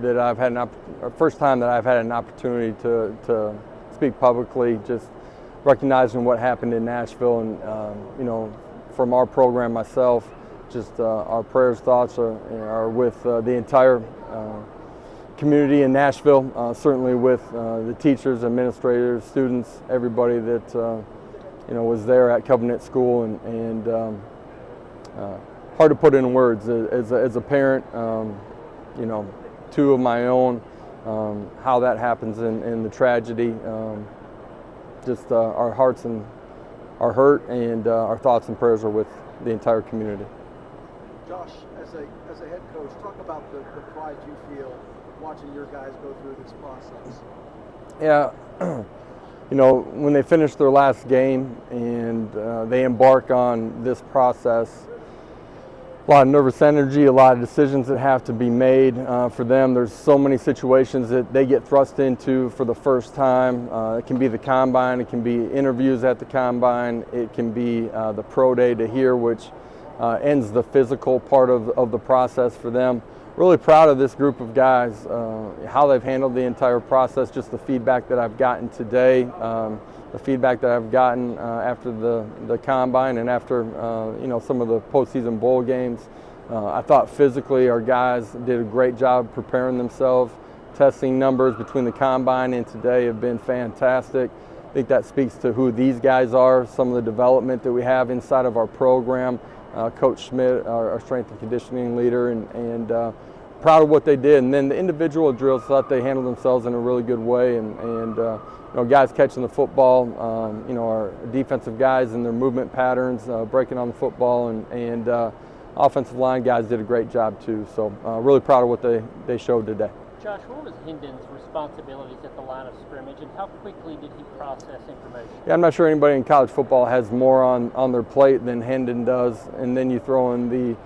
That I've had first time that I've had an opportunity to speak publicly, just recognizing what happened in Nashville, and from our program myself, just our prayers, thoughts are with the entire community in Nashville, certainly with the teachers, administrators, students, everybody that was there at Covenant School, and hard to put in words as a parent. Two of my own, how that happens and the tragedy. Just our hearts and our hurt, and our thoughts and prayers are with the entire community. Josh, as a head coach, talk about the pride you feel watching your guys go through this process. Yeah, when they finish their last game and they embark on this process, a lot of nervous energy, a lot of decisions that have to be made for them. There's so many situations that they get thrust into for the first time. It can be the combine, it can be interviews at the combine, it can be the pro day to here, which ends the physical part of the process for them. Really proud of this group of guys, how they've handled the entire process, just the feedback that I've gotten today, the feedback that I've gotten after the combine and after some of the postseason bowl games. I thought physically our guys did a great job preparing themselves. Testing numbers between the combine and today have been fantastic. I think that speaks to who these guys are, some of the development that we have inside of our program. Coach Schmidt, our strength and conditioning leader, and proud of what they did. And then the individual drills, thought they handled themselves in a really good way. And guys catching the football, our defensive guys and their movement patterns, breaking on the football, and offensive line guys did a great job too. So really proud of what they showed today. Josh, what was Hendon's responsibilities at the line of scrimmage, and how quickly did he process information? Yeah, I'm not sure anybody in college football has more on their plate than Hendon does. And then you throw in the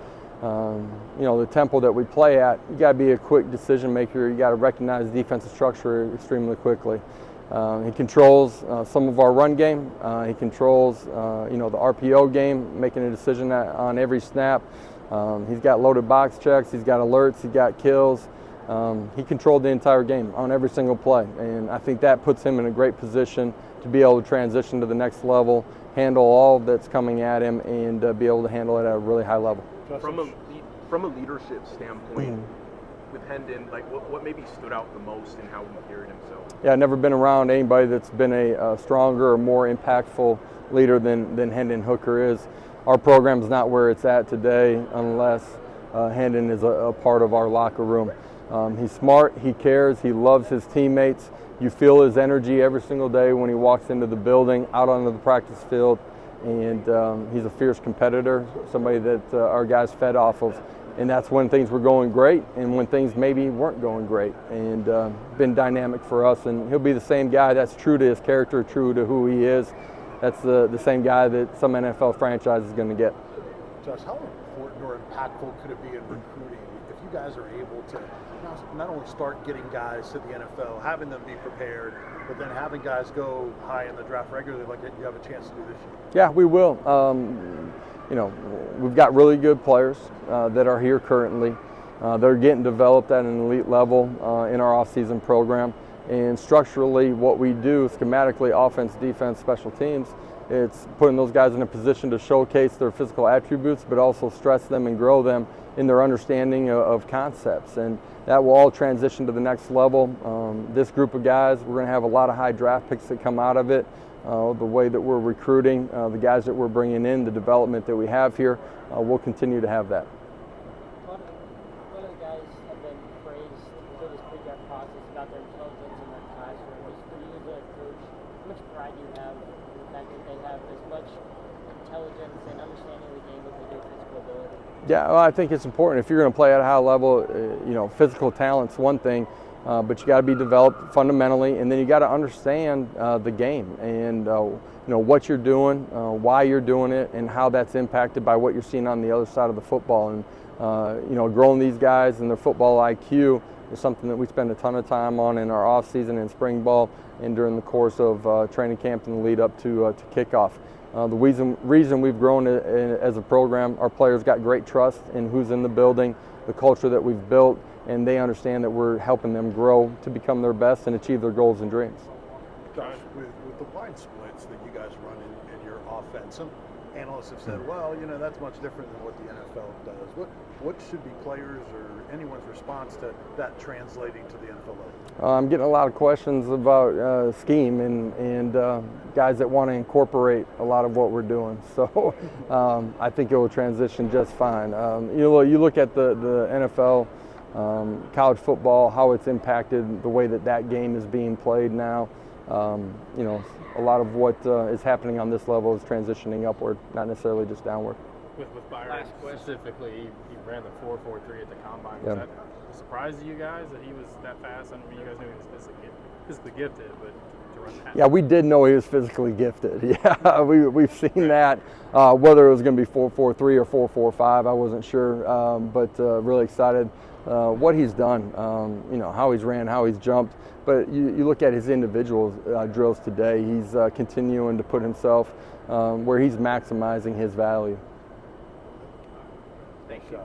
tempo that we play at. You got to be a quick decision maker. You got to recognize defensive structure extremely quickly. He controls some of our run game. He controls the RPO game, making a decision on every snap. He's got loaded box checks. He's got alerts. He's got kills. He controlled the entire game on every single play, and I think that puts him in a great position to be able to transition to the next level, handle all that's coming at him, and be able to handle it at a really high level. From a leadership standpoint, with Hendon, like what maybe stood out the most in how he carried himself? Yeah, I've never been around anybody that's been a stronger or more impactful leader than Hendon Hooker is. Our program's not where it's at today unless Hendon is a part of our locker room. He's smart, he cares, he loves his teammates. You feel his energy every single day when he walks into the building, out onto the practice field, and he's a fierce competitor, somebody that our guys fed off of. And that's when things were going great and when things maybe weren't going great, and been dynamic for us. And he'll be the same guy that's true to his character, true to who he is. That's the same guy that some NFL franchise is going to get. Josh, how important or impactful could it be in recruiting if you guys are able to not only start getting guys to the NFL, having them be prepared, but then having guys go high in the draft regularly like you have a chance to do this year? Yeah, we will. We've got really good players that are here currently. They're getting developed at an elite level in our off-season program. And structurally, what we do, schematically, offense, defense, special teams, it's putting those guys in a position to showcase their physical attributes, but also stress them and grow them in their understanding of concepts. And that will all transition to the next level. This group of guys, we're going to have a lot of high draft picks that come out of it. The way that we're recruiting, the guys that we're bringing in, the development that we have here, we'll continue to have that. A lot of the guys have been praised through this pre-draft process about their intelligence and their classroom. Just for you as a coach, how much pride do you have in the fact that they have as much intelligence and understanding of the game as they do physical ability? Yeah, well, I think it's important. If you're going to play at a high level, physical talent's one thing, but you got to be developed fundamentally, and then you got to understand the game and what you're doing, why you're doing it, and how that's impacted by what you're seeing on the other side of the football. And growing these guys and their football IQ is something that we spend a ton of time on in our off season and spring ball, and during the course of training camp and the lead up to kickoff. The reason we've grown as a program, our players got great trust in who's in the building, the culture that we've built, and they understand that we're helping them grow to become their best and achieve their goals and dreams. Josh, with the wide splits that you guys run in your offense, some analysts have said, well, you know, that's much different than what the NFL does. What should be players or anyone's response to that translating to the NFL level? I'm getting a lot of questions about scheme and guys that want to incorporate a lot of what we're doing. So I think it will transition just fine. You look at the NFL, college football, how it's impacted the way that game is being played now. A lot of what is happening on this level is transitioning upward, not necessarily just downward. With Byron specifically, he ran the 4.43 at the combine. Was that a surprise to you guys that he was that fast? I mean, you guys knew he was physically gifted, but to run that. Yeah, we did know he was physically gifted. Yeah, we've seen that. Whether it was going to be 4.43 or 4.45, I wasn't sure, but really excited what he's done. How he's ran, how he's jumped. But you look at his individual drills today. He's continuing to put himself where he's maximizing his value. Thank you.